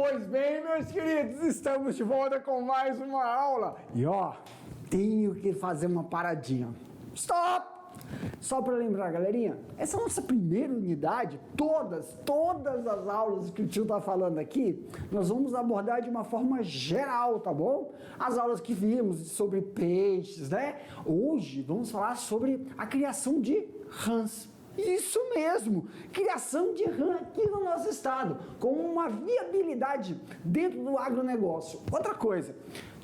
Pois bem, meus queridos, estamos de volta com mais uma aula. E ó, tenho que fazer uma paradinha. Stop! Só para lembrar, galerinha, essa é a nossa primeira unidade, todas as aulas que o tio tá falando aqui, nós vamos abordar de uma forma geral, tá bom? As aulas que vimos sobre peixes, né? Hoje vamos falar sobre a criação de rãs. Isso mesmo, criação de rã aqui no nosso estado, com uma viabilidade dentro do agronegócio. Outra coisa,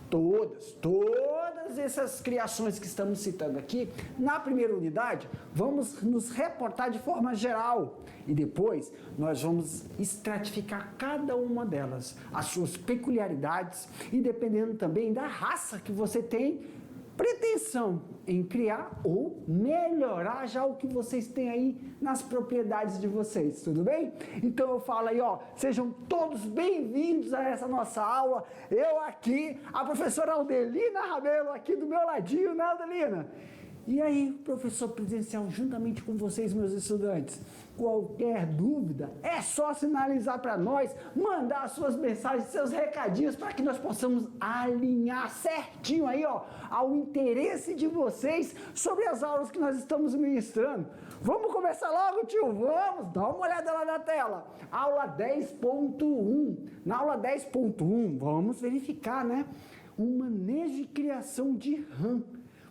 todas essas criações que estamos citando aqui, na primeira unidade, vamos nos reportar de forma geral e depois nós vamos estratificar cada uma delas, as suas peculiaridades e dependendo também da raça que você tem pretensão em criar ou melhorar já o que vocês têm aí nas propriedades de vocês, tudo bem? Então eu falo aí, ó, sejam todos bem-vindos a essa nossa aula. Eu aqui, a professora Aldelina Rabelo aqui do meu ladinho, né, Aldelina? E aí, professor presencial, juntamente com vocês, meus estudantes, qualquer dúvida, é só sinalizar para nós, mandar suas mensagens, seus recadinhos, para que nós possamos alinhar certinho aí, ó, ao interesse de vocês sobre as aulas que nós estamos ministrando. Vamos começar logo, tio? Vamos! Dá uma olhada lá na tela. Aula 10.1. Na aula 10.1, vamos verificar, né? O manejo e criação de rã.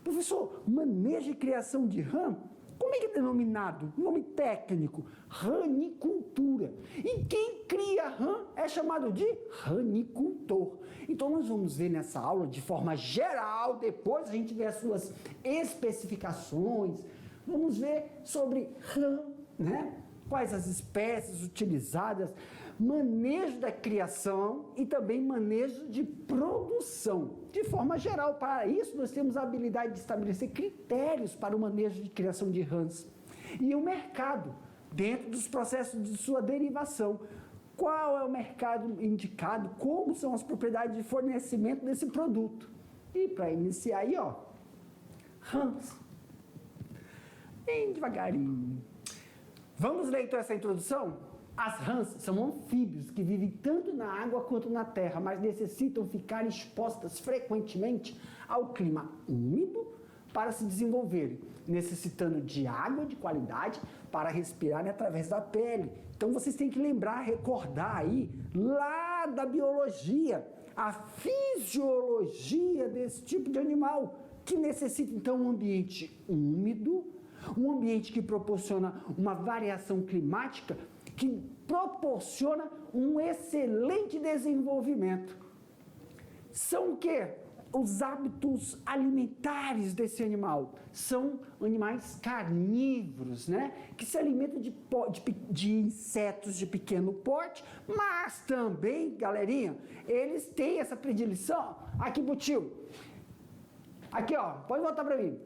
Professor, manejo e criação de rã, como é que é denominado? Nome técnico, ranicultura. E quem cria rã é chamado de ranicultor. Então nós vamos ver nessa aula de forma geral, depois a gente vê as suas especificações, vamos ver sobre rã, né? Quais as espécies utilizadas, manejo da criação e também manejo de produção. De forma geral, para isso nós temos a habilidade de estabelecer critérios para o manejo de criação de rãs. E o mercado, dentro dos processos de sua derivação. Qual é o mercado indicado, como são as propriedades de fornecimento desse produto. E para iniciar aí, ó, rãs. Bem devagarinho. Vamos ler então essa introdução? As rãs são anfíbios que vivem tanto na água quanto na terra, mas necessitam ficar expostas frequentemente ao clima úmido para se desenvolverem, necessitando de água de qualidade para respirarem através da pele. Então vocês têm que lembrar, recordar aí, lá da biologia, a fisiologia desse tipo de animal, que necessita então um ambiente úmido, um ambiente que proporciona uma variação climática, que proporciona um excelente desenvolvimento. São o quê? Os hábitos alimentares desse animal. São animais carnívoros, né? Que se alimentam de insetos de pequeno porte, mas também, galerinha, eles têm essa predileção. Aqui, Butil. Aqui, ó, pode voltar para mim.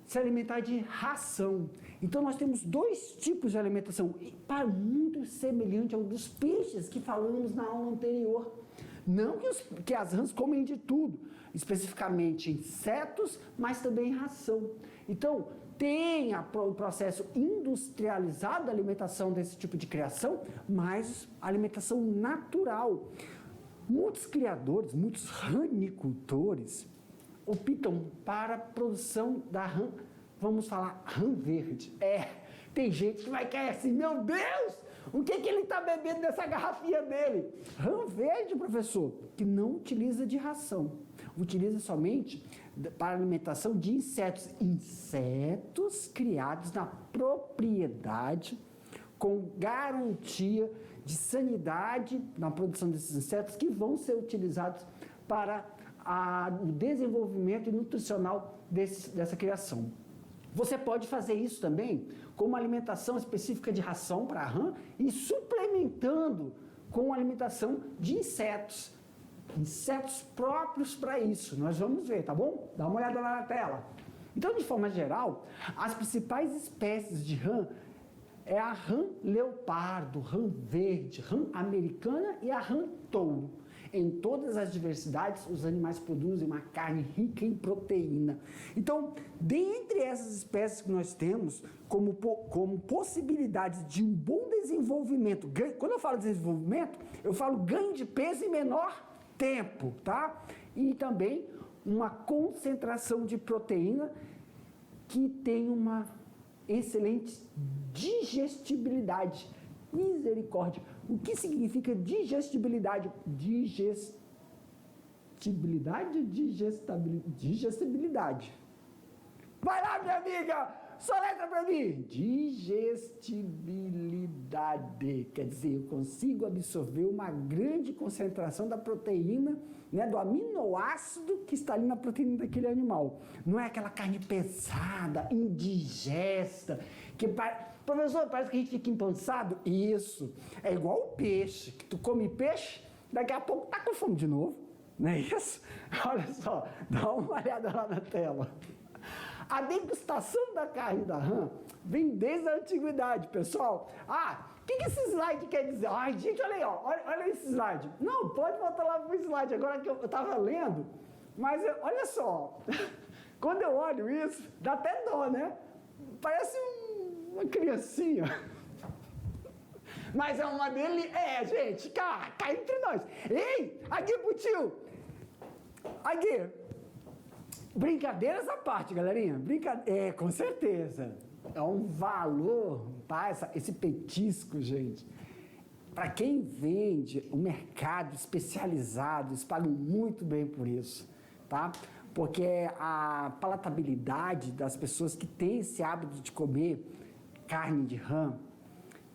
Se alimentar de ração. Então nós temos dois tipos de alimentação, muito semelhante ao dos peixes que falamos na aula anterior. Não que as rãs comem de tudo, especificamente insetos, mas também ração. Então tem o processo industrializado da alimentação desse tipo de criação, mas alimentação natural. Muitos criadores, muitos ranicultores, optam para a produção da rã, vamos falar rã verde. Tem gente que vai cair assim, meu Deus, o que ele está bebendo nessa garrafinha dele? Rã verde, professor, que não utiliza de ração, utiliza somente para alimentação de insetos. Insetos criados na propriedade, com garantia de sanidade na produção desses insetos, que vão ser utilizados para o desenvolvimento nutricional dessa criação. Você pode fazer isso também com uma alimentação específica de ração para a rã e suplementando com alimentação de insetos próprios para isso. Nós vamos ver, tá bom? Dá uma olhada lá na tela. Então, de forma geral, as principais espécies de rã é a rã leopardo, rã verde, rã americana e a rã touro. Em todas as diversidades, os animais produzem uma carne rica em proteína. Então, dentre essas espécies que nós temos, como possibilidades de um bom desenvolvimento, quando eu falo desenvolvimento, eu falo ganho de peso em menor tempo, tá? E também uma concentração de proteína que tem uma excelente digestibilidade. Misericórdia. O que significa digestibilidade? Digestibilidade. Vai lá, minha amiga! Soletra para mim! Digestibilidade. Quer dizer, eu consigo absorver uma grande concentração da proteína, né, do aminoácido que está ali na proteína daquele animal. Não é aquela carne pesada, indigesta, que professor, parece que a gente fica empançado. Isso. É igual o peixe, que tu come peixe, daqui a pouco tá com fome de novo. Não é isso? Olha só, dá uma olhada lá na tela. A degustação da carne da rã vem desde a antiguidade, pessoal. O que esse slide quer dizer? Ai, gente, olha aí, ó, olha esse slide. Não, pode voltar lá para o slide, agora que eu estava lendo, mas olha só, quando eu olho isso, dá até dó, né? Parece uma criancinha. Mas é uma delícia. Gente, cá entre nós. Ei, aqui pro tio. Aqui. Brincadeiras à parte, galerinha. Com certeza. É um valor, tá? Esse petisco, gente. Para quem vende, o mercado especializado, eles pagam muito bem por isso, tá? Porque a palatabilidade das pessoas que têm esse hábito de comer carne de rã,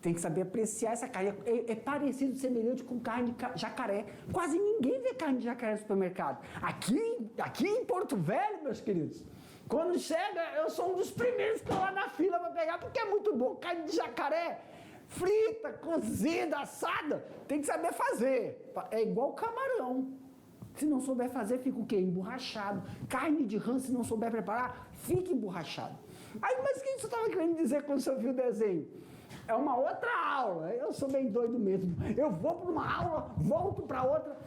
tem que saber apreciar essa carne. É parecido, semelhante com carne de jacaré. Quase ninguém vê carne de jacaré no supermercado. Aqui em Porto Velho, meus queridos, quando chega, eu sou um dos primeiros que estão lá na fila para pegar, porque é muito bom. Carne de jacaré, frita, cozida, assada, tem que saber fazer. É igual camarão. Se não souber fazer, fica o quê? Emborrachado. Carne de rã, se não souber preparar, fica emborrachado. Aí, mas o que você estava querendo dizer quando você viu o desenho? É uma outra aula. Eu sou bem doido mesmo. Eu vou para uma aula, volto para outra.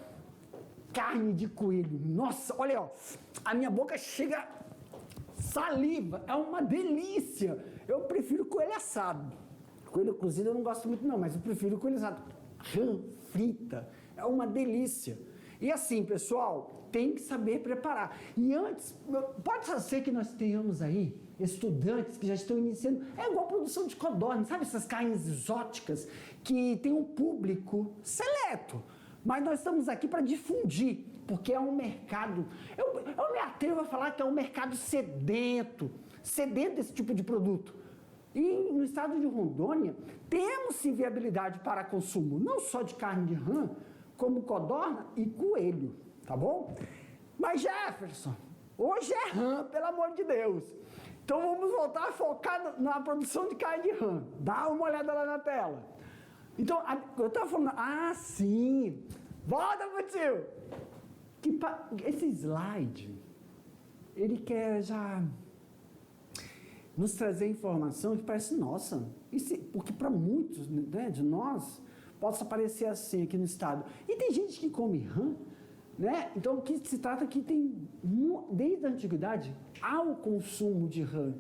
Carne de coelho. Nossa, olha aí, ó. A minha boca chega saliva. É uma delícia. Eu prefiro coelho assado. Coelho cozido eu não gosto muito não, mas eu prefiro coelho assado. Rã frita. É uma delícia. E assim, pessoal, tem que saber preparar. E antes, pode ser que nós tenhamos aí estudantes que já estão iniciando, é igual a produção de codorna, sabe essas carnes exóticas que tem um público seleto, mas nós estamos aqui para difundir, porque é um mercado, eu me atrevo a falar que é um mercado sedento desse tipo de produto. E no estado de Rondônia, temos sim viabilidade para consumo, não só de carne de rã, como codorna e coelho, tá bom? Mas Jefferson, hoje é rã, pelo amor de Deus. Então vamos voltar a focar na produção de carne de rã. Dá uma olhada lá na tela. Então, eu estava falando, sim, volta pro tio. Esse slide, ele quer já nos trazer informação que parece, nossa, porque para muitos, né, de nós, possa parecer assim aqui no estado. E tem gente que come rã, né? Então, o que se trata aqui tem, desde a antiguidade, há o consumo de rã,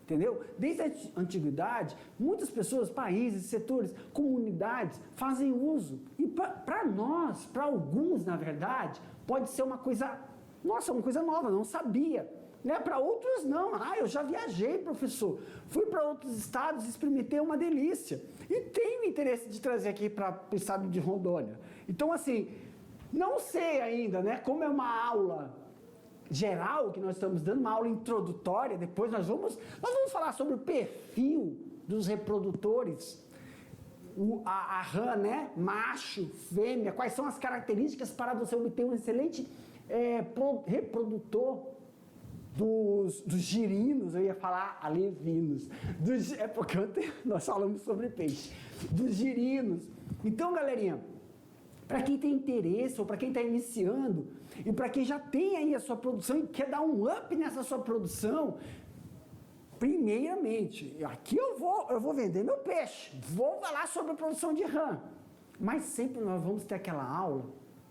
entendeu? Desde a antiguidade, muitas pessoas, países, setores, comunidades fazem uso. E para nós, para alguns, na verdade, pode ser uma coisa, nossa, uma coisa nova, não sabia. Né? Para outros não. Eu já viajei, professor. Fui para outros estados, experimentei uma delícia. E tenho interesse de trazer aqui para o estado de Rondônia. Então, assim, não sei ainda, né? Como é uma aula geral que nós estamos dando, uma aula introdutória, depois nós vamos falar sobre o perfil dos reprodutores, a rã, né? Macho, fêmea, quais são as características para você obter um excelente reprodutor dos girinos, eu ia falar alevinos, porque ontem nós falamos sobre peixe, dos girinos. Então, galerinha, para quem tem interesse ou para quem está iniciando e para quem já tem aí a sua produção e quer dar um up nessa sua produção, primeiramente, aqui eu vou vender meu peixe, vou falar sobre a produção de rã, mas sempre nós vamos ter aquela aula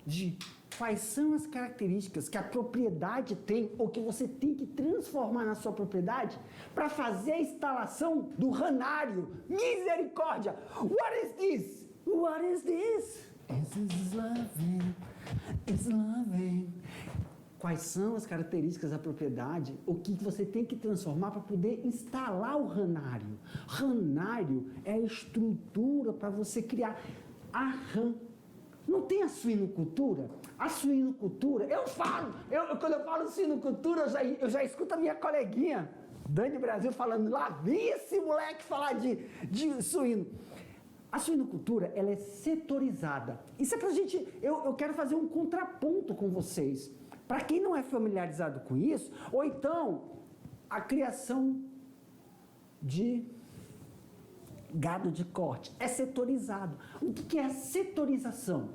de quais são as características que a propriedade tem ou que você tem que transformar na sua propriedade para fazer a instalação do ranário. Misericórdia! What is this? What is this? It's loving, it's loving. Quais são as características da propriedade, o que você tem que transformar para poder instalar o ranário. Ranário é a estrutura para você criar a rã. Não tem a suinocultura? A suinocultura, quando eu falo suinocultura, eu já escuto a minha coleguinha, Dani Brasil, falando, lá vem esse moleque falar de suíno. A suinocultura, ela é setorizada. Isso é pra gente, eu quero fazer um contraponto com vocês. Para quem não é familiarizado com isso, ou então a criação de gado de corte é setorizado. O que é a setorização?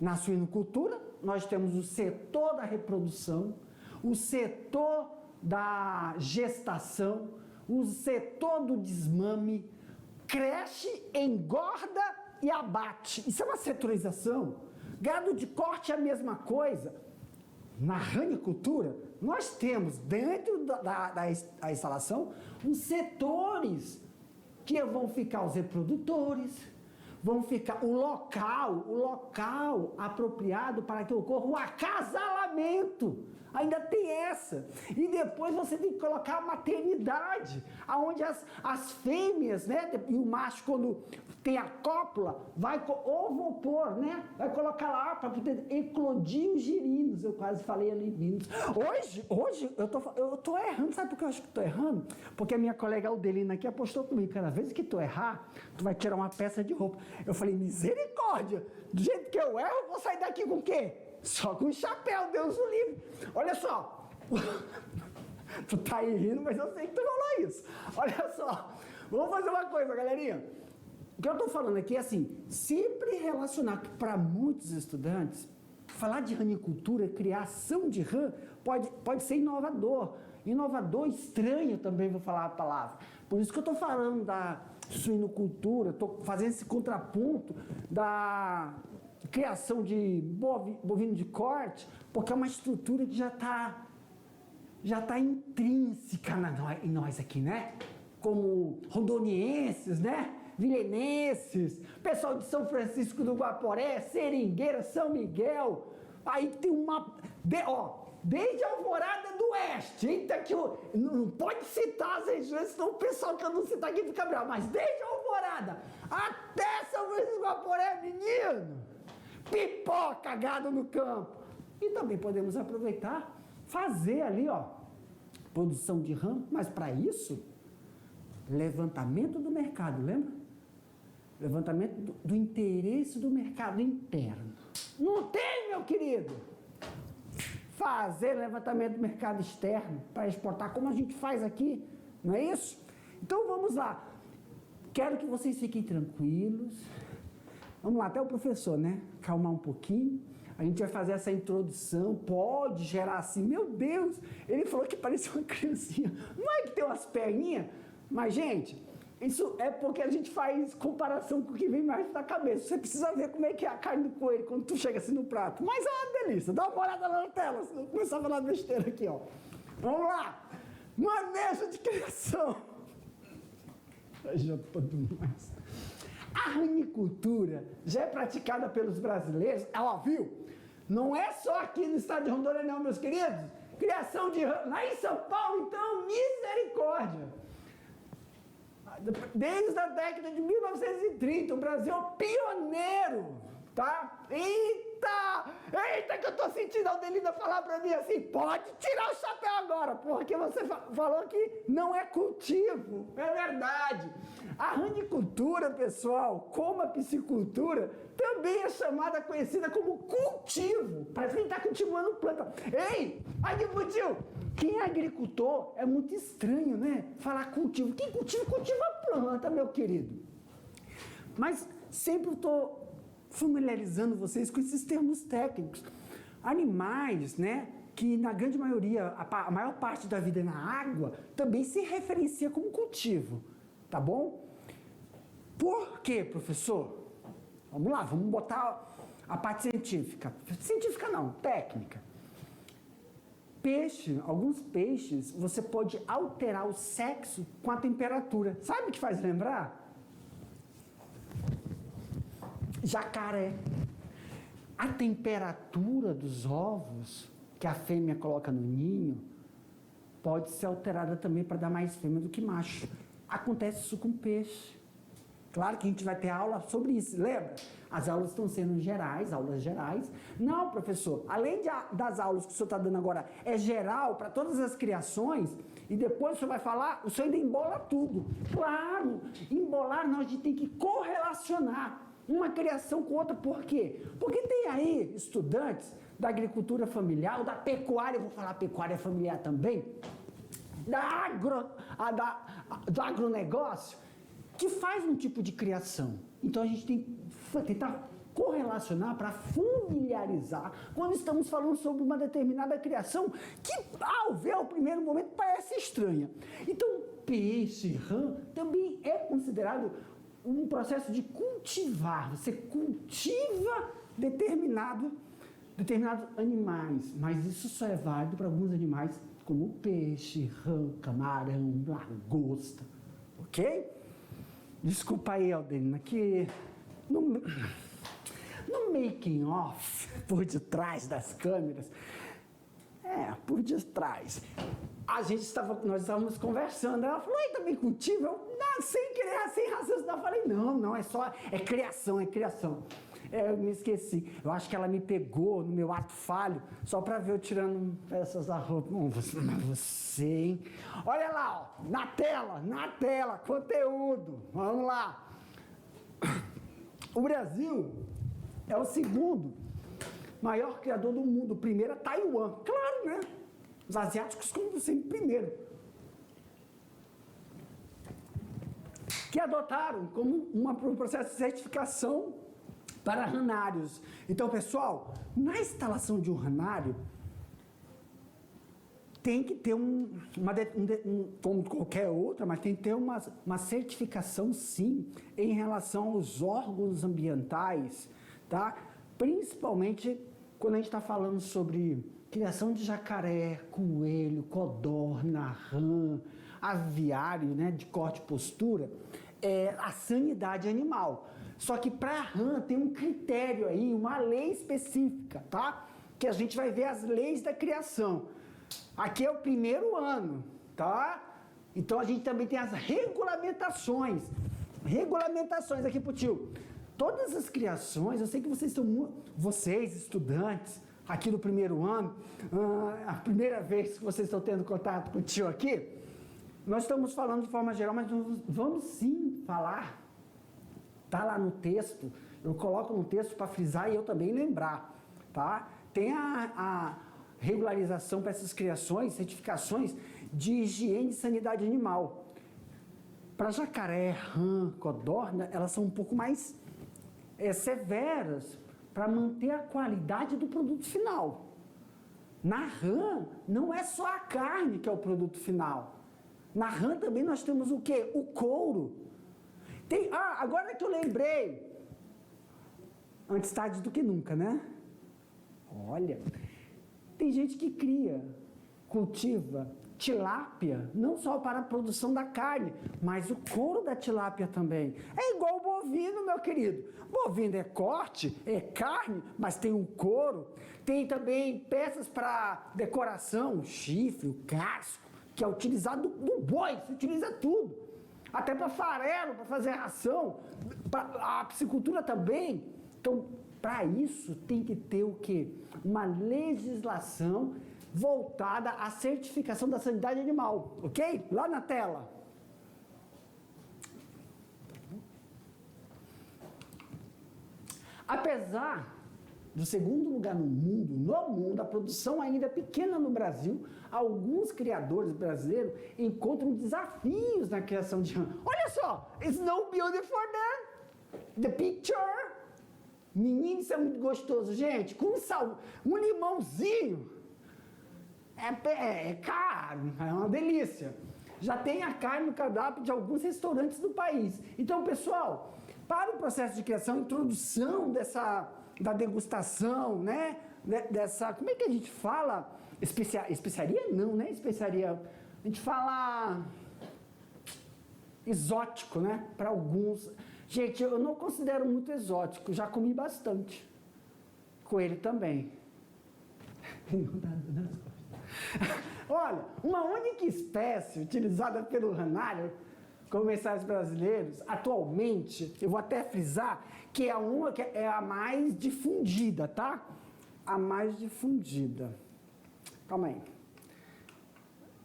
Na suinocultura, nós temos o setor da reprodução, o setor da gestação, o setor do desmame, cresce, engorda e abate. Isso é uma setorização. Gado de corte é a mesma coisa. Na ranicultura, nós temos dentro da instalação os setores que vão ficar os reprodutores, vão ficar o local apropriado para que ocorra o acasalamento. Ainda tem essa. E depois você tem que colocar a maternidade, onde as fêmeas, né, e o macho, quando tem a cópula, vai ovopor, né? Vai colocar lá para poder eclodir os girinos. Eu quase falei alivinos. Hoje eu tô errando. Sabe por que eu acho que estou errando? Porque a minha colega Aldelina aqui apostou comigo. Cada vez que tu errar, tu vai tirar uma peça de roupa. Eu falei, misericórdia! Do jeito que eu erro, eu vou sair daqui com o quê? Só com chapéu, Deus o livre. Olha só. Tu tá aí rindo, mas eu sei que tu falou isso. Olha só. Vamos fazer uma coisa, galerinha. O que eu estou falando aqui é assim, sempre relacionar para muitos estudantes, falar de ranicultura, criação de rã, pode ser inovador. Inovador, estranho também, vou falar a palavra. Por isso que eu estou falando da suinocultura, estou fazendo esse contraponto da criação de bovino de corte, porque é uma estrutura que já está intrínseca em nós aqui, né? Como rondonienses, né? Vilenenses, pessoal de São Francisco do Guaporé, Seringueira, São Miguel, aí tem desde a Alvorada do Oeste, eita que não pode citar as regiões, senão o pessoal que eu não citar aqui fica bravo, mas desde a Alvorada até São Francisco do Guaporé, menino, pipoca, gado no campo. E também podemos aproveitar, fazer ali, produção de rã, mas para isso, levantamento do mercado, lembra? Levantamento do interesse do mercado interno. Não tem, meu querido? Fazer levantamento do mercado externo para exportar, como a gente faz aqui, não é isso? Então vamos lá. Quero que vocês fiquem tranquilos. Vamos lá, até o professor, né? Calmar um pouquinho. A gente vai fazer essa introdução, pode gerar assim, meu Deus, ele falou que parecia uma criancinha. Não é que tem umas perninhas? Mas, gente, isso é porque a gente faz comparação com o que vem mais na cabeça. Você precisa ver como é que é a carne do coelho quando tu chega assim no prato. Mas é uma delícia. Dá uma olhada lá na tela, senão eu começar a falar besteira aqui, ó. Vamos lá. Manejo de criação. Já tô demais. A ranicultura já é praticada pelos brasileiros, viu? Não é só aqui no estado de Rondônia, não, meus queridos. Criação de rã. Lá em São Paulo, então, misericórdia. Desde a década de 1930, o Brasil é o pioneiro, tá? Eita, que eu tô sentindo a Aldelina falar pra mim assim, pode tirar o chapéu agora, porque você falou que não é cultivo, é verdade. A ranicultura, pessoal, como a piscicultura, também é conhecida como cultivo. Parece que a gente está cultivando planta. Ei, Adibutio, quem é agricultor é muito estranho, né? Falar cultivo. Quem cultiva a planta, meu querido. Mas sempre estou familiarizando vocês com esses termos técnicos. Animais, né? Que na grande maioria, a maior parte da vida na água, também se referencia como cultivo. Tá bom? Por quê, professor? Vamos lá, vamos botar A parte científica. Científica não, técnica. Peixe, alguns peixes, você pode alterar o sexo com a temperatura. Sabe o que faz lembrar? Jacaré. A temperatura dos ovos que a fêmea coloca no ninho pode ser alterada também para dar mais fêmea do que macho. Acontece isso com peixe. Claro que a gente vai ter aula sobre isso, lembra? As aulas estão sendo gerais, aulas gerais. Não, professor, além das aulas que o senhor está dando agora, é geral para todas as criações, e depois o senhor vai falar, o senhor ainda embola tudo. Claro, embolar não, a gente tem que correlacionar uma criação com outra. Por quê? Porque tem aí estudantes da agricultura familiar, ou da pecuária, eu vou falar pecuária familiar também, do agronegócio, que faz um tipo de criação. Então a gente tem que tentar correlacionar para familiarizar quando estamos falando sobre uma determinada criação que, ao ver ao primeiro momento, parece estranha. Então, peixe, rã, também é considerado um processo de cultivar. Você cultiva determinados animais, mas isso só é válido para alguns animais, como peixe, rã, camarão, lagosta, ok? Desculpa aí, Aldenina, que no making off, por detrás das câmeras, por detrás, nós estávamos conversando, ela falou, e também cultiva? Eu, sem querer, sem raciocinar, eu falei, não, é criação. Eu me esqueci. Eu acho que ela me pegou no meu ato falho, só para ver eu tirando peças da roupa. Você, hein? Olha lá, ó, na tela, conteúdo. Vamos lá. O Brasil é o segundo maior criador do mundo. O primeiro é Taiwan. Claro, né? Os asiáticos, como sempre, primeiro. Que adotaram como um processo de certificação para ranários. Então, pessoal, na instalação de um ranário, tem que ter como qualquer outra, mas tem que ter uma certificação, sim, em relação aos órgãos ambientais, tá? Principalmente quando a gente está falando sobre criação de jacaré, coelho, codorna, rã, aviário, né, de corte e postura, a sanidade animal. Só que para a rã tem um critério aí, uma lei específica, tá? Que a gente vai ver as leis da criação. Aqui é o primeiro ano, tá? Então a gente também tem as regulamentações. Regulamentações aqui pro tio. Todas as criações, eu sei que vocês estudantes, aqui do primeiro ano, a primeira vez que vocês estão tendo contato com o tio aqui, nós estamos falando de forma geral, mas vamos sim falar. Tá lá no texto, eu coloco no texto para frisar e eu também lembrar, tá? Tem a regularização para essas criações, certificações de higiene e sanidade animal. Para jacaré, rã, codorna, elas são um pouco mais severas para manter a qualidade do produto final. Na rã, não é só a carne que é o produto final. Na rã também nós temos o quê? O couro. Agora que eu lembrei, antes tarde do que nunca, né? Olha, tem gente que cultiva tilápia, não só para a produção da carne, mas o couro da tilápia também. É igual o bovino, meu querido. Bovino é corte, é carne, mas tem um couro. Tem também peças para decoração, o chifre, o casco, que é utilizado do boi, se utiliza tudo. Até para farelo, para fazer ração, a piscicultura também. Então, para isso tem que ter o quê? Uma legislação voltada à certificação da sanidade animal, ok? Lá na tela. Apesar do segundo lugar no mundo, a produção ainda é pequena no Brasil, alguns criadores brasileiros encontram desafios na criação de rã. Olha só, it's no beauty for them. The picture. Menino, isso é muito gostoso, gente. Com sal, um limãozinho. É caro, é uma delícia. Já tem a carne no cardápio de alguns restaurantes do país. Então, pessoal, para o processo de criação, introdução da degustação, né? Dessa, como é que a gente fala? Especiaria não, né? Especiaria, a gente fala exótico, né? Para alguns. Gente, eu não considero muito exótico, já comi bastante. Coelho também. Olha, uma única espécie utilizada pelo ranário, comerciais brasileiros, atualmente, eu vou até frisar, que é a mais difundida, tá? A mais difundida. Calma aí.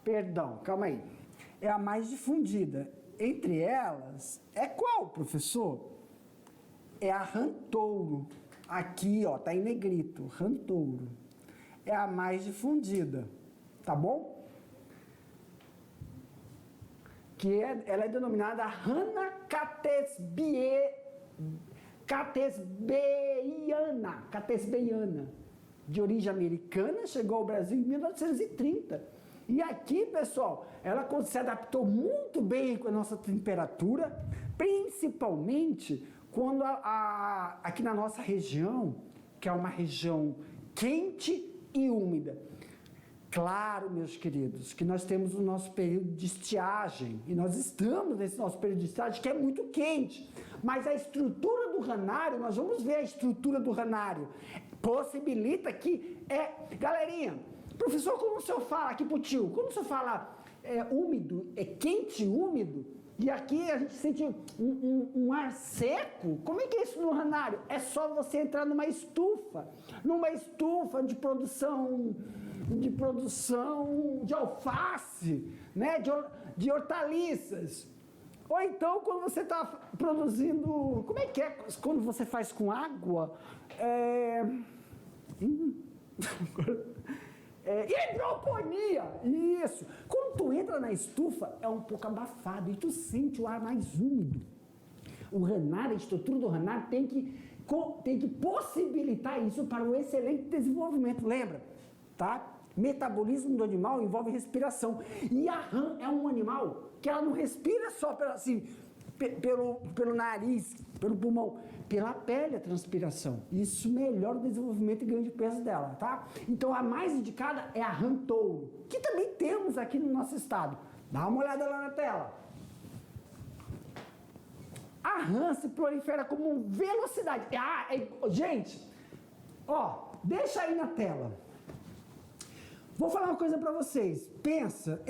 Perdão, calma aí. É a mais difundida. Entre elas, é qual, professor? É a rantouro. Aqui, ó, tá em negrito, rantouro. É a mais difundida, tá bom? Ela é denominada Rana catesbeiana, de origem americana, chegou ao Brasil em 1930. E aqui, pessoal, ela se adaptou muito bem com a nossa temperatura, principalmente quando aqui na nossa região, que é uma região quente e úmida. Claro, meus queridos, que nós temos o nosso período de estiagem, e nós estamos nesse nosso período de estiagem que é muito quente, mas a estrutura do ranário, nós vamos ver a estrutura do ranário, possibilita que galerinha, professor, como o senhor fala aqui pro tio, quando o senhor fala úmido, é quente e úmido, e aqui a gente sente um ar seco, como é que é isso no ranário? É só você entrar numa estufa de produção de alface, né? de hortaliças. Ou então, quando você está produzindo... Como é que é quando você faz com água? Hidroponia! Isso! Quando tu entra na estufa, é um pouco abafado e tu sente o ar mais úmido. O ranário, a estrutura do ranário tem que possibilitar isso para um excelente desenvolvimento. Lembra? Tá? Metabolismo do animal envolve respiração. E a rã é um animal que ela não respira só pelo nariz, pelo pulmão, pela pele a transpiração. Isso melhora o desenvolvimento e ganho de peso dela, tá? Então a mais indicada é a rã touro, que também temos aqui no nosso estado. Dá uma olhada lá na tela. A rã se prolifera com velocidade. Gente, ó, deixa aí na tela. Vou falar uma coisa para vocês. Pensa,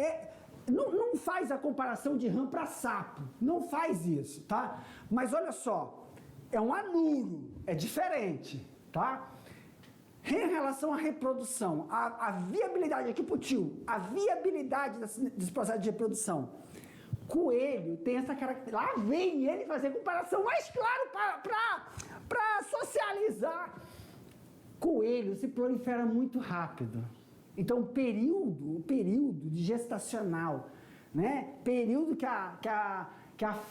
não faz a comparação de rã para sapo. Não faz isso, tá? Mas olha só, é um anuro, é diferente, tá? Em relação à reprodução, a viabilidade, aqui pro tio, a viabilidade desse processo de reprodução. Coelho tem essa característica. Lá vem ele fazer comparação, mas claro, para socializar. Coelho se prolifera muito rápido. Então, o período de gestacional, né? Período que a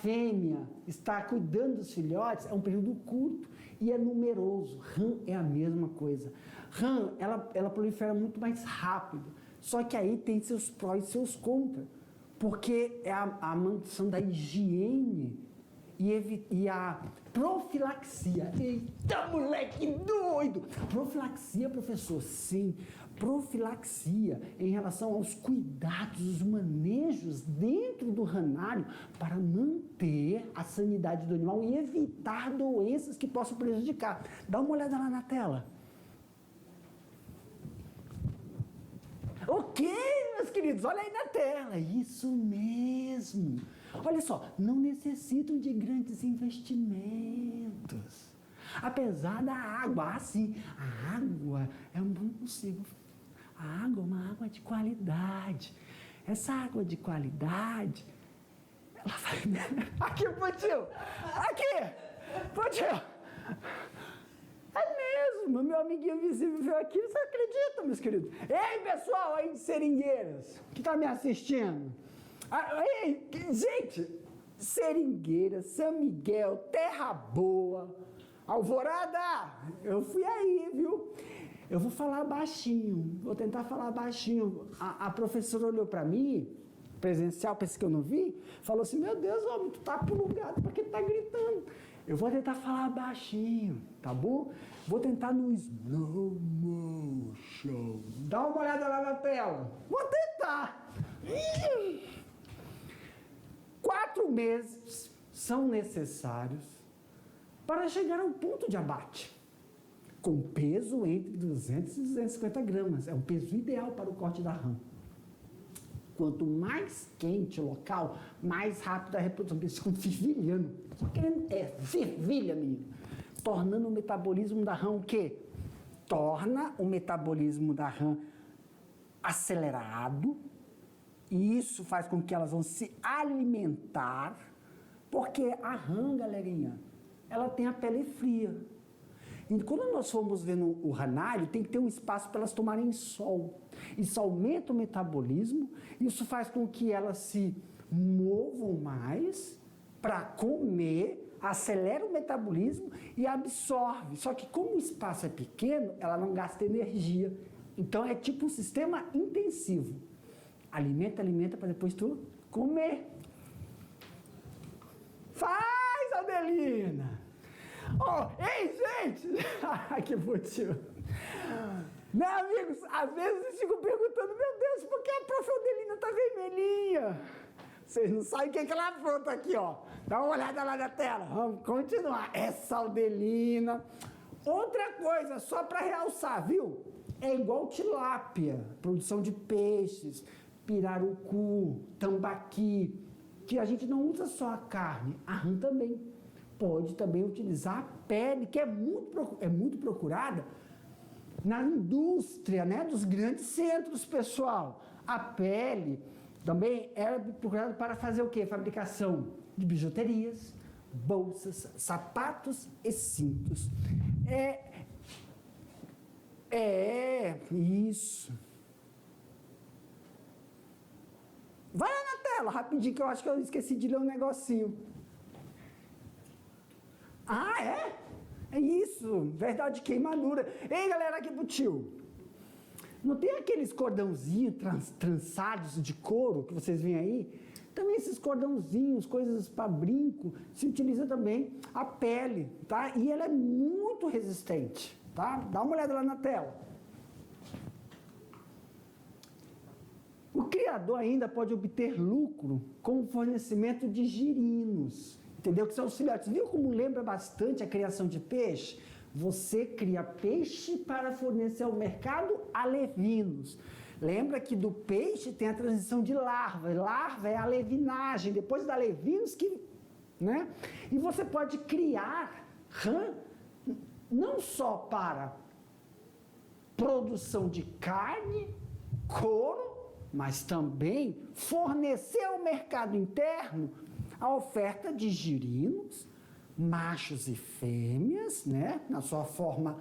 fêmea está cuidando dos filhotes é um período curto e é numeroso. Rã é a mesma coisa. Rã, ela prolifera muito mais rápido. Só que aí tem seus prós e seus contras. Porque é a manutenção da higiene e a profilaxia. Eita, moleque doido! Profilaxia, professor, sim. Profilaxia em relação aos cuidados, os manejos dentro do ranário para manter a sanidade do animal e evitar doenças que possam prejudicar. Dá uma olhada lá na tela. Ok, meus queridos, olha aí na tela. Isso mesmo. Olha só, não necessitam de grandes investimentos. Apesar da água, sim, a água eu não consigo. A água é uma água de qualidade. Essa água de qualidade, ela vai... Aqui, Putinho! Aqui! Putinho! É mesmo, meu amiguinho invisível veio aqui, você acredita, meus queridos? Ei, pessoal aí de Seringueiras, que está me assistindo. Ei, gente, Seringueiras, São Miguel, Terra Boa, Alvorada, eu fui aí, viu? Eu vou falar baixinho, vou tentar falar baixinho. A professora olhou para mim, presencial, pensei que eu não vi, falou assim, meu Deus, homem, tu tá pulugado, por que tu tá gritando? Eu vou tentar falar baixinho, tá bom? Vou tentar no slow motion. Dá uma olhada lá na tela. Vou tentar. 4 meses são necessários para chegar ao ponto de abate, com peso entre 200 e 250 gramas. É o peso ideal para o corte da rã. Quanto mais quente o local, mais rápido a reprodução. Eles ficam fervilhando. Só querendo, fervilha, menino. Tornando o metabolismo da rã o quê? Torna o metabolismo da rã acelerado. E isso faz com que elas vão se alimentar. Porque a rã, galerinha, ela tem a pele fria. E quando nós formos vendo o ranário, tem que ter um espaço para elas tomarem sol. Isso aumenta o metabolismo, isso faz com que elas se movam mais para comer, acelera o metabolismo e absorve. Só que como o espaço é pequeno, ela não gasta energia. Então é tipo um sistema intensivo. Alimenta, alimenta para depois tu comer. Faz, Adelina! Oh, ei, gente! Ai, que bonitinho! Meus amigos, às vezes vocês ficam perguntando, meu Deus, por que a prof. Adelina tá vermelhinha? Vocês não sabem o que é que ela apronta aqui, ó. Dá uma olhada lá na tela. Vamos continuar. Essa Adelina. Outra coisa, só para realçar, viu? É igual tilápia, produção de peixes, pirarucu, tambaqui, que a gente não usa só a carne, a rã também. Pode também utilizar a pele, que é muito procurada na indústria, né, dos grandes centros, pessoal. A pele também é procurada para fazer o quê? Fabricação de bijuterias, bolsas, sapatos e cintos. Isso. Vai lá na tela, rapidinho, que eu acho que eu esqueci de ler um negocinho. Ah, é? É isso, verdade, queimadura. Ei, galera, aqui pro tio. Não tem aqueles cordãozinhos trançados de couro que vocês veem aí? Também esses cordãozinhos, coisas para brinco, se utiliza também a pele, tá? E ela é muito resistente, tá? Dá uma olhada lá na tela. O criador ainda pode obter lucro com o fornecimento de girinos, entendeu? Que são os filhotes. Viu como lembra bastante a criação de peixe? Você cria peixe para fornecer ao mercado alevinos. Lembra que do peixe tem a transição de larva. Larva é a alevinagem, depois da alevinos que, né? E você pode criar rã não só para produção de carne, couro, mas também fornecer ao mercado interno a oferta de girinos, machos e fêmeas, né, na sua forma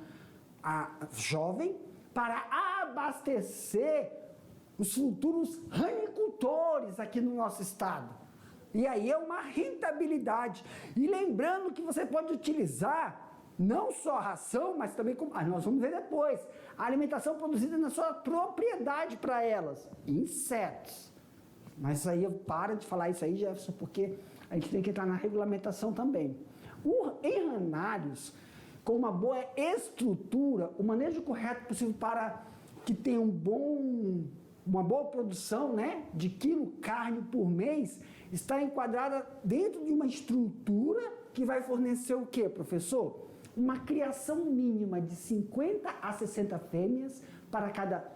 jovem, para abastecer os futuros ranicultores aqui no nosso estado. E aí é uma rentabilidade. E lembrando que você pode utilizar não só a ração, mas também, nós vamos ver depois, a alimentação produzida na sua propriedade para elas, insetos. Mas aí eu paro de falar isso aí, Jefferson, porque a gente tem que entrar na regulamentação também. Em ranários, com uma boa estrutura, o manejo correto possível para que tenha uma boa produção, né, de quilo carne por mês, está enquadrada dentro de uma estrutura que vai fornecer o quê, professor? Uma criação mínima de 50 a 60 fêmeas para cada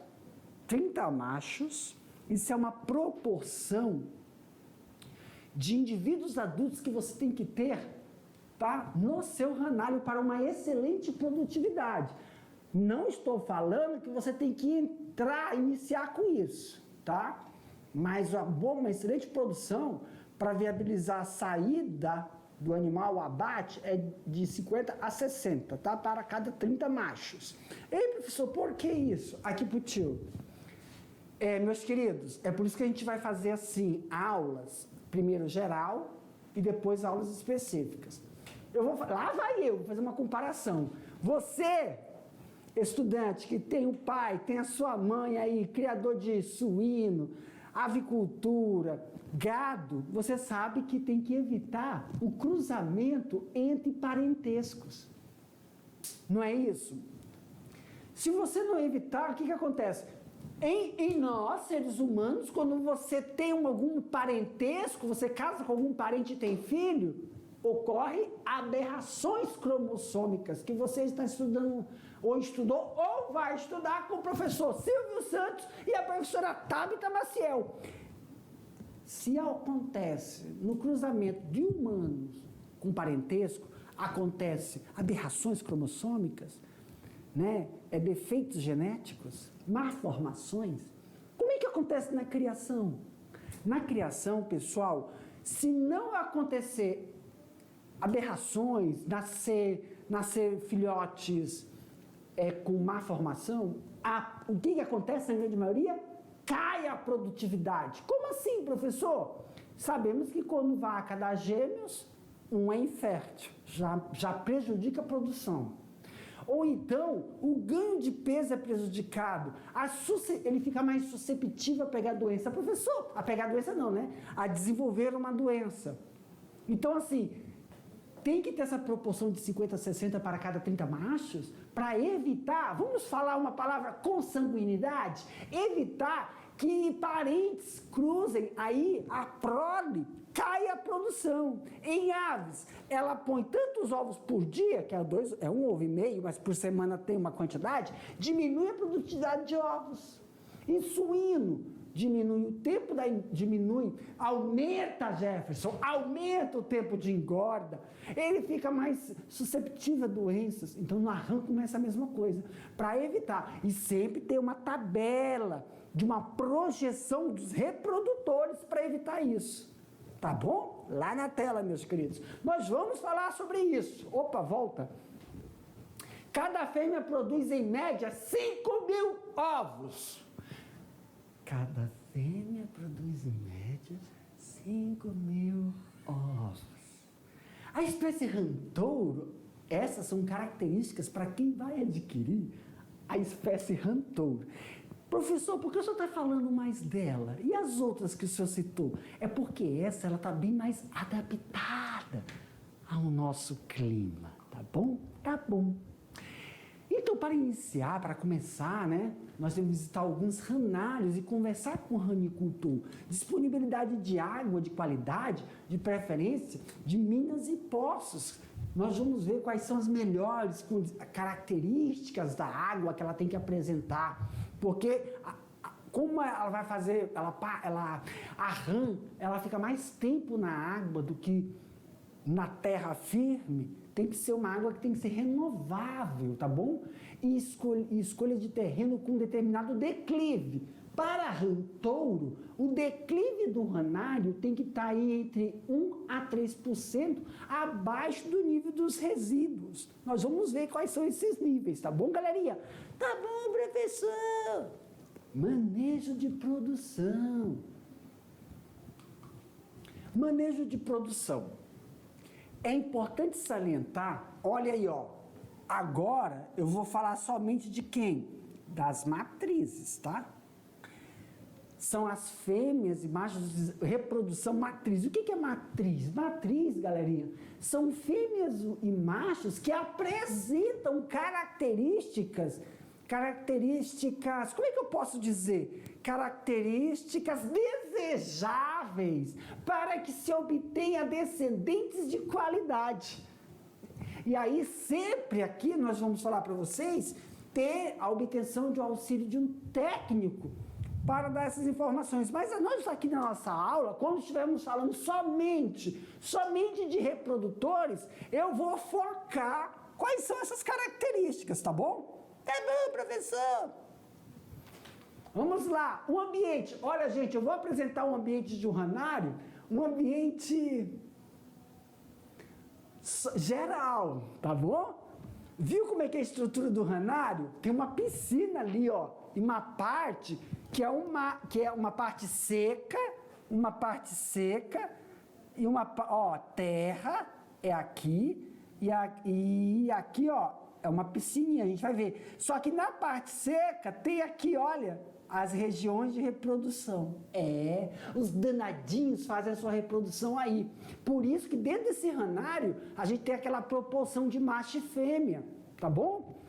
30 machos. Isso é uma proporção de indivíduos adultos que você tem que ter, tá, no seu ranário para uma excelente produtividade. Não estou falando que você tem que iniciar com isso, tá? Mas uma excelente produção para viabilizar a saída do animal, o abate, é de 50 a 60, tá? Para cada 30 machos. Ei, professor, por que isso? Aqui pro tio. Meus queridos, é por isso que a gente vai fazer assim, aulas, primeiro geral e depois aulas específicas. Vou fazer uma comparação. Você, estudante que tem o pai, tem a sua mãe aí, criador de suíno, avicultura, gado, você sabe que tem que evitar o cruzamento entre parentescos. Não é isso? Se você não evitar, o que acontece? Em nós, seres humanos, quando você tem algum parentesco, você casa com algum parente e tem filho, ocorre aberrações cromossômicas que você está estudando, ou estudou, ou vai estudar com o professor Silvio Santos e a professora Tabita Maciel. Se acontece no cruzamento de humanos com parentesco, acontece aberrações cromossômicas, né? Defeitos genéticos, malformações. Como é que acontece na criação? Na criação, pessoal, se não acontecer aberrações, nascer filhotes com má formação, o que acontece na grande maioria? Cai a produtividade. Como assim, professor? Sabemos que quando vaca dá gêmeos, um é infértil, já prejudica a produção. Ou então, o ganho de peso é prejudicado, ele fica mais susceptível a pegar doença. Professor, a pegar doença não, né? A desenvolver uma doença. Então, assim, tem que ter essa proporção de 50 a 60 para cada 30 machos para evitar, vamos falar uma palavra, consanguinidade, evitar que parentes cruzem, aí a prole cai a produção. Em aves, ela põe tantos ovos por dia, que é um ovo e meio, mas por semana tem uma quantidade, diminui a produtividade de ovos. Em suíno, diminui o tempo aumenta, Jefferson, aumenta o tempo de engorda, ele fica mais susceptível a doenças. Então no arranco começa a mesma coisa, para evitar, e sempre tem uma tabela de uma projeção dos reprodutores para evitar isso, tá bom? Lá na tela, meus queridos, nós vamos falar sobre isso. Opa, volta. Cada fêmea produz em média 5.000 ovos. Cada fêmea produz em média 5.000 ovos. A espécie rantouro, essas são características para quem vai adquirir a espécie rantouro. Professor, por que o senhor está falando mais dela? E as outras que o senhor citou? É porque essa ela está bem mais adaptada ao nosso clima, tá bom? Tá bom. Então, para iniciar, para começar, né, nós temos que visitar alguns ranários e conversar com o ranicultor. Disponibilidade de água de qualidade, de preferência, de minas e poços. Nós vamos ver quais são as melhores características da água que ela tem que apresentar. Porque, como ela vai fazer, a rã, ela fica mais tempo na água do que na terra firme, tem que ser uma água que tem que ser renovável, tá bom? E escolha de terreno com determinado declive. Para rantouro, o declive do ranário tem que estar aí entre 1 a 3% abaixo do nível dos resíduos. Nós vamos ver quais são esses níveis, tá bom, galerinha? Tá bom, professor! Manejo de produção. Manejo de produção. É importante salientar, olha aí, ó. Agora eu vou falar somente de quem? Das matrizes, tá? São as fêmeas e machos de reprodução matriz. O que é matriz? Matriz, galerinha, são fêmeas e machos que apresentam características, como é que eu posso dizer? Características desejáveis para que se obtenha descendentes de qualidade. E aí, sempre aqui, nós vamos falar para vocês, ter a obtenção de um auxílio de um técnico para dar essas informações. Mas nós aqui na nossa aula, quando estivermos falando somente de reprodutores, eu vou focar quais são essas características, tá bom? Tá bom, professor. Vamos lá, o ambiente. Olha, gente, eu vou apresentar um ambiente de um ranário, um ambiente geral, tá bom? Viu como é que é a estrutura do ranário? Tem uma piscina ali, ó, e uma parte que é uma parte seca, e uma, ó, terra é aqui, e aqui, ó, é uma piscininha, a gente vai ver. Só que na parte seca tem aqui, olha, as regiões de reprodução. Os danadinhos fazem a sua reprodução aí. Por isso que dentro desse ranário, a gente tem aquela proporção de macho e fêmea, tá bom?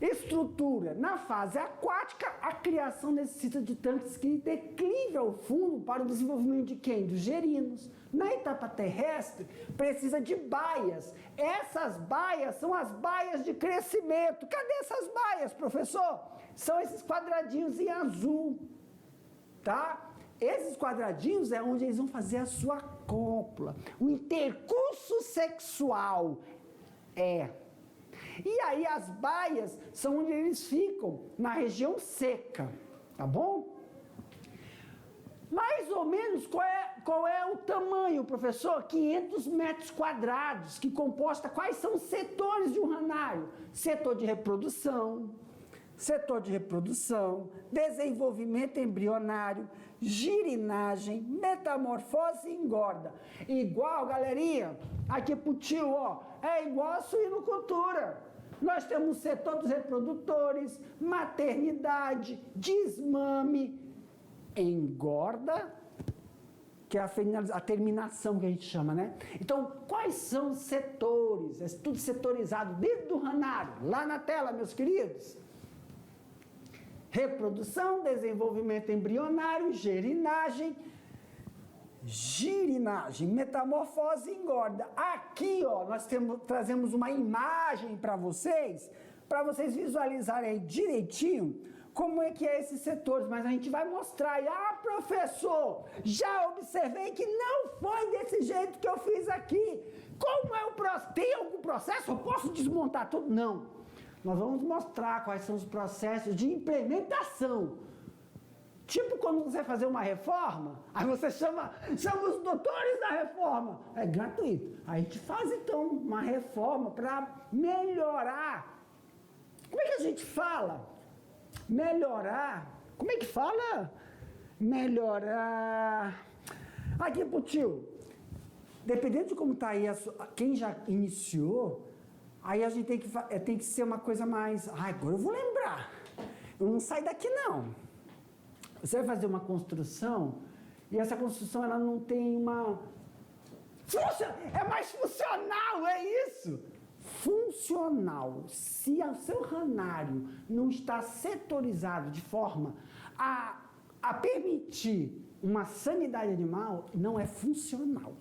Estrutura. Na fase aquática, a criação necessita de tanques que declive ao fundo para o desenvolvimento de quem? Dos gerinos. Na etapa terrestre, precisa de baias. Essas baias são as baias de crescimento. Cadê essas baias, professor? São esses quadradinhos em azul, tá? Esses quadradinhos é onde eles vão fazer a sua cópula. O intercurso sexual E aí as baias são onde eles ficam, na região seca, tá bom? Mais ou menos, qual é o tamanho, professor? 500 metros quadrados, que composta quais são os setores de um ranário? Setor de reprodução, desenvolvimento embrionário, girinagem, metamorfose e engorda. Igual, galerinha, aqui pro tio, ó, é igual a suinocultura. Nós temos o setor dos reprodutores, maternidade, desmame, engorda, que é a terminação que a gente chama, né? Então, quais são os setores? É tudo setorizado dentro do ranário, lá na tela, meus queridos. Reprodução, desenvolvimento embrionário, girinagem, metamorfose e engorda. Aqui, ó, nós trazemos uma imagem para vocês visualizarem aí direitinho como é que é esses setores, mas a gente vai mostrar aí. Professor, já observei que não foi desse jeito que eu fiz aqui. Como é o processo? Tem algum processo? Eu posso desmontar tudo? Não. Nós vamos mostrar quais são os processos de implementação. Tipo quando você vai fazer uma reforma, aí você chama os doutores da reforma. É gratuito. A gente faz então uma reforma para melhorar. Como é que a gente fala? Melhorar. Como é que fala? Melhorar. Aqui pro tio. Dependendo de como está aí, quem já iniciou, aí a gente tem que ser uma coisa mais... agora eu vou lembrar. Eu não saio daqui, não. Você vai fazer uma construção, e essa construção ela não tem uma... É mais funcional, é isso? Funcional. Se o seu ranário não está setorizado de forma a permitir uma sanidade animal, não é funcional.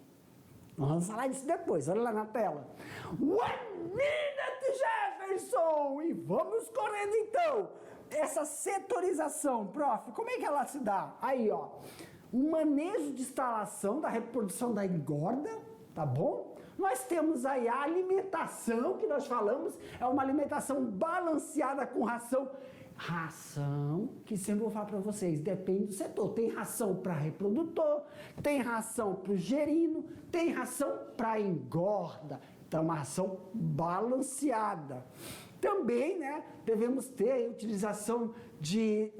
Nós vamos falar disso depois, olha lá na tela. 1 minute, Jefferson! E vamos correndo então. Essa setorização, prof, como é que ela se dá? Aí, ó, o manejo de instalação da reprodução da engorda, tá bom? Nós temos aí a alimentação, que nós falamos, é uma alimentação balanceada com ração. Ração, que sempre vou falar para vocês, depende do setor. Tem ração para reprodutor, tem ração para o gerino, tem ração para engorda. Então, uma ração balanceada. Também, né, devemos ter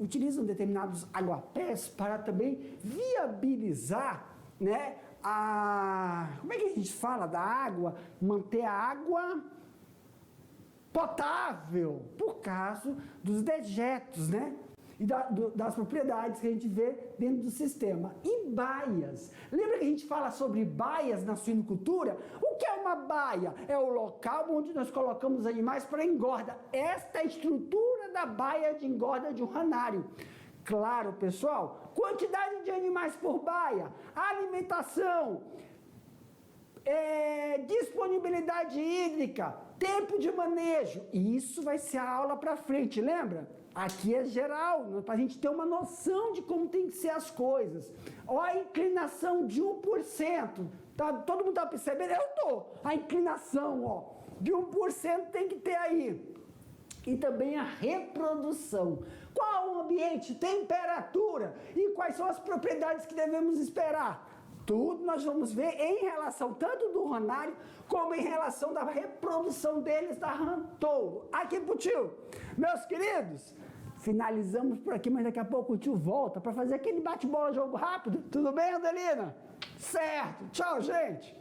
utilizam determinados aguapés para também viabilizar, né, como é que a gente fala da água? Manter a água potável, por causa dos dejetos, né? E das propriedades que a gente vê dentro do sistema. E baias. Lembra que a gente fala sobre baias na suinocultura? O que é uma baia? É o local onde nós colocamos animais para engorda. Esta é a estrutura da baia de engorda de um ranário. Claro, pessoal, quantidade de animais por baia, alimentação, disponibilidade hídrica, tempo de manejo. E isso vai ser a aula para frente, lembra? Aqui é geral, para a gente ter uma noção de como tem que ser as coisas. Olha a inclinação de 1%. Tá, todo mundo está percebendo? Eu estou. A inclinação, ó, de 1% tem que ter aí. E também a reprodução. Qual o ambiente, temperatura e quais são as propriedades que devemos esperar? Tudo nós vamos ver em relação tanto do ranário como em relação da reprodução deles da rantouro. Aqui pro tio. Meus queridos, finalizamos por aqui, mas daqui a pouco o tio volta para fazer aquele bate-bola, jogo rápido. Tudo bem, Adelina? Certo. Tchau, gente.